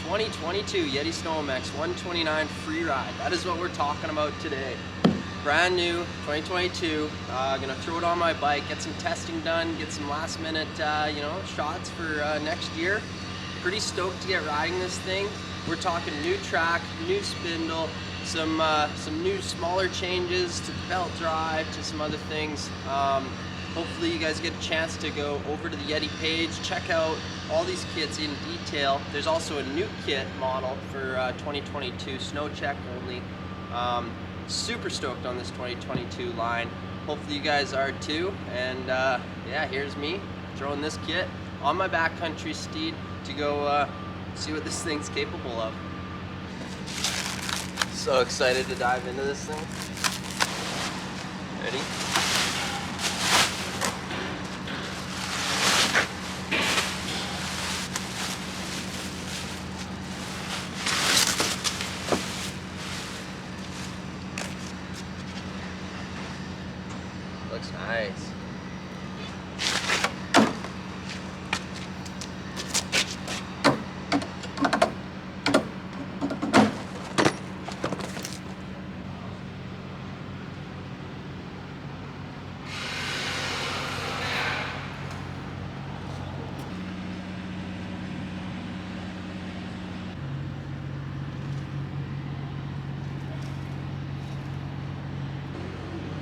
2022 Yeti SnowMX 129 free ride. That is what we're talking about today. Brand new 2022. Gonna throw it on my bike, get some testing done, get some last minute shots for next year. Pretty stoked to get riding this thing. We're talking new track, new spindle, some new smaller changes to the belt drive, to some other things. Hopefully you guys get a chance to go over to the Yeti page, check out all these kits in detail. There's also a new kit model for 2022, snow check only. Super stoked on this 2022 line. Hopefully you guys are too. And yeah, here's me throwing this kit on my backcountry steed to go see what this thing's capable of. So excited to dive into this thing. Ready? Looks nice.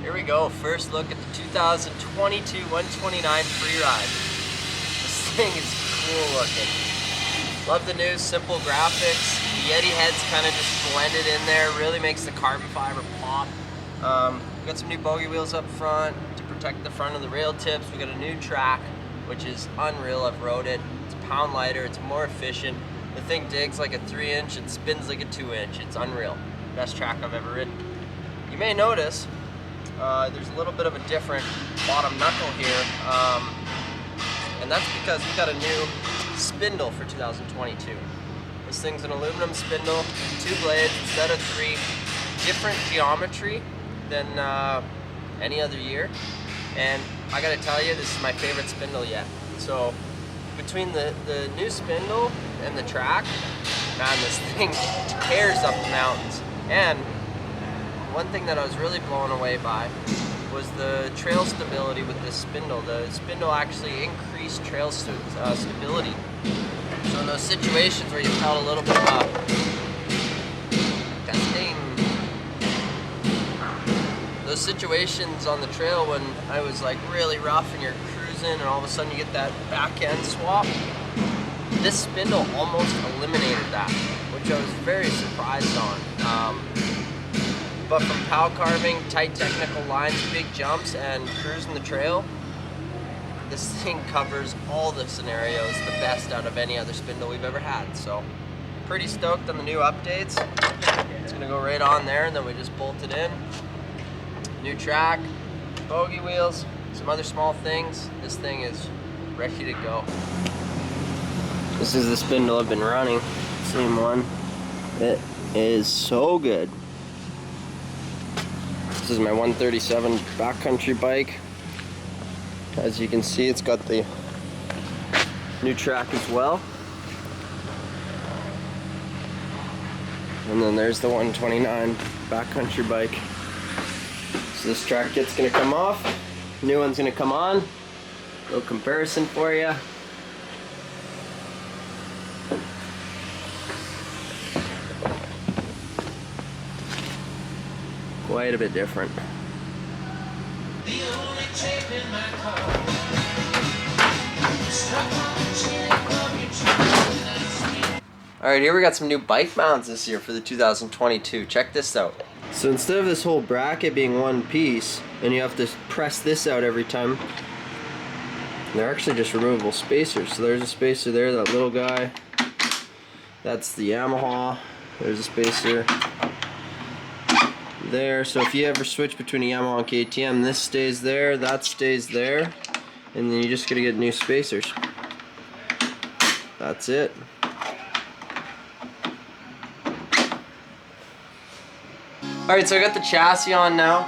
Here we go, first look at the 2022 129 free ride. This thing is cool looking. Love the new simple graphics. The Yeti head's kind of just blended in there, really makes the carbon fiber pop. We got some new bogey wheels up front to protect the front of the rail tips. We got a new track, which is unreal. I've rode it. It's a pound lighter, it's more efficient. The thing digs like a 3-inch, it spins like a 2-inch. It's unreal. Best track I've ever ridden. You may notice there's a little bit of a different bottom knuckle here, and that's because we got a new spindle for 2022. This thing's an aluminum spindle, 2 blades instead of 3, different geometry than any other year, and I gotta tell you, this is my favorite spindle yet. So between the new spindle and the track, man, this thing tears up the mountains. And one thing that I was really blown away by was the trail stability with this spindle. The spindle actually increased trail stability. So in those situations where you felt a little bit of testing, those situations on the trail when I was like really rough and you're cruising and all of a sudden you get that back end swap, this spindle almost eliminated that, which I was very surprised on. But from pow carving, tight technical lines, big jumps, and cruising the trail, this thing covers all the scenarios the best out of any other spindle we've ever had. So pretty stoked on the new updates. It's gonna go right on there and then we just bolt it in. New track, bogey wheels, some other small things. This thing is ready to go. This is the spindle I've been running, same one. It is so good. This is my 137 backcountry bike. As you can see, it's got the new track as well. And then there's the 129 backcountry bike. So this track kit's gonna come off, new one's gonna come on. A little comparison for you. Quite a bit different. Alright, here we got some new bike mounts this year for the 2022. Check this out. So instead of this whole bracket being one piece, and you have to press this out every time, they're actually just removable spacers. So there's a spacer there, that little guy. That's the Yamaha. There's a spacer there. So if you ever switch between a Yamaha and KTM, this stays there, that stays there, and then you just gotta get new spacers. That's it. Alright, so I got the chassis on now.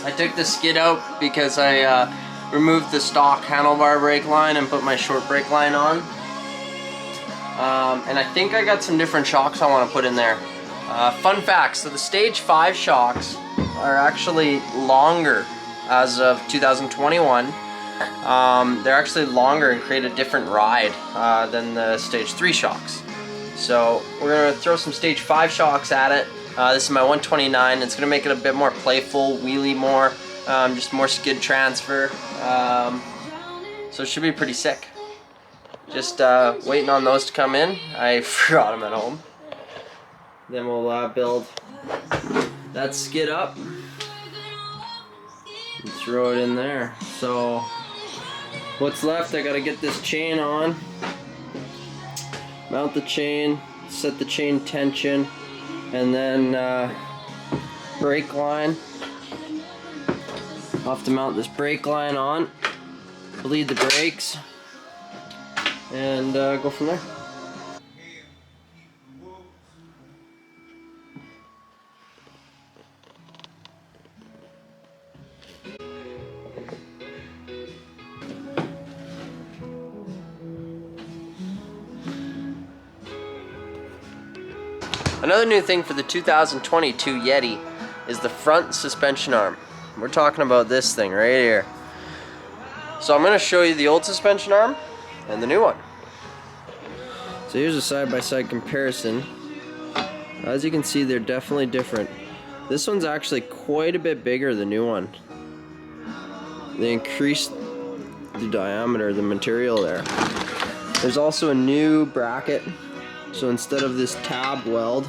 I took the skid out because I removed the stock handlebar brake line and put my short brake line on. And I think I got some different shocks I want to put in there. Fun fact, so the Stage 5 shocks are actually longer as of 2021. They're actually longer and create a different ride than the Stage 3 shocks. So we're going to throw some Stage 5 shocks at it. This is my 129. It's going to make it a bit more playful, wheelie more, just more skid transfer. So it should be pretty sick. Just waiting on those to come in. I forgot them at home. Then we'll build that skid up and throw it in there. So what's left, I gotta get this chain on, mount the chain, set the chain tension, and then brake line. I'll have to mount this brake line on, bleed the brakes, and go from there. Another new thing for the 2022 Yeti is the front suspension arm. We're talking about this thing right here. So I'm going to show you the old suspension arm and the new one. So here's a side-by-side comparison. As you can see, they're definitely different. This one's actually quite a bit bigger than the new one. They increased the diameter of the material there. There's also a new bracket. So instead of this tab weld,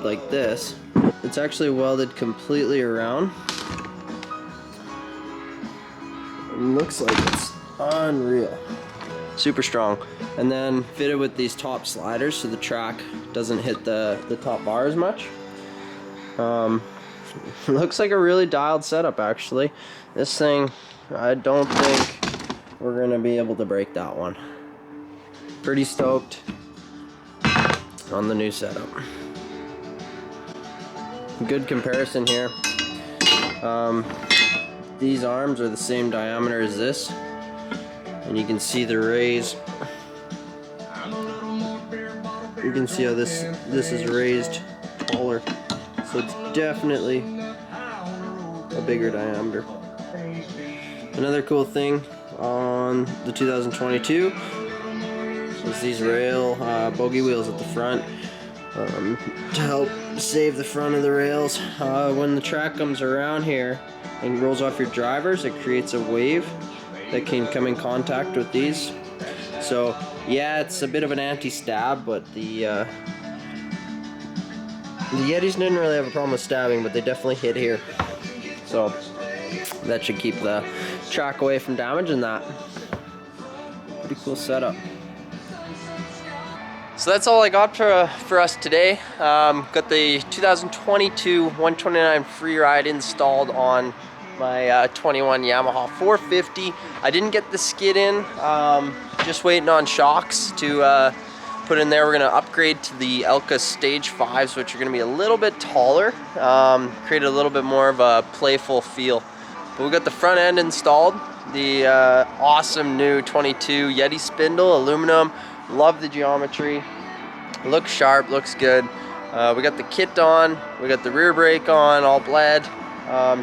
like this, it's actually welded completely around. It looks like it's unreal. Super strong. And then fitted with these top sliders so the track doesn't hit the top bar as much. Looks like a really dialed setup actually. This thing, I don't think we're gonna be able to break that one. Pretty stoked on the new setup. Good comparison here. These arms are the same diameter as this, and you can see the raise. You can see how this is raised taller, so it's definitely a bigger diameter. Another cool thing on the 2022 is these rail bogey wheels at the front to help save the front of the rails. When the track comes around here and rolls off your drivers, it creates a wave that can come in contact with these. So yeah, it's a bit of an anti-stab, but the Yetis didn't really have a problem with stabbing, but they definitely hit here. So that should keep the track away from damage and that. Pretty cool setup. So that's all I got for us today. Got the 2022 129 free ride installed on my 21 Yamaha 450. I didn't get the skid in, just waiting on shocks to put in there. We're gonna upgrade to the Elka Stage 5s, which are gonna be a little bit taller, create a little bit more of a playful feel. But we got the front end installed, the awesome new 22 Yeti spindle, aluminum. Love the geometry. Looks sharp, looks good. We got the kit on, we got the rear brake on, all bled.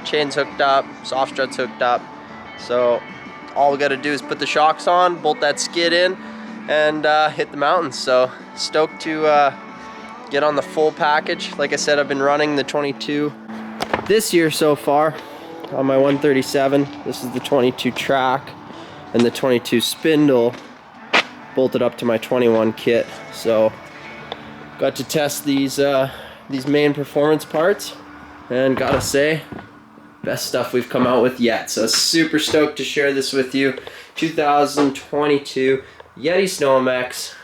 Chains hooked up, soft struts hooked up. So all we got to do is put the shocks on, bolt that skid in, and hit the mountains. So stoked to get on the full package. Like I said, I've been running the 22 this year so far on my 137. This is the 22 track and the 22 spindle bolted up to my 21 kit. So got to test these main performance parts, and gotta say, best stuff we've come out with yet. So super stoked to share this with you. 2022 Yeti SnowMX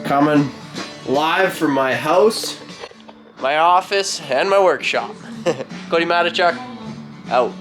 coming live from my house, my office, and my workshop. Cody Matechuk, out.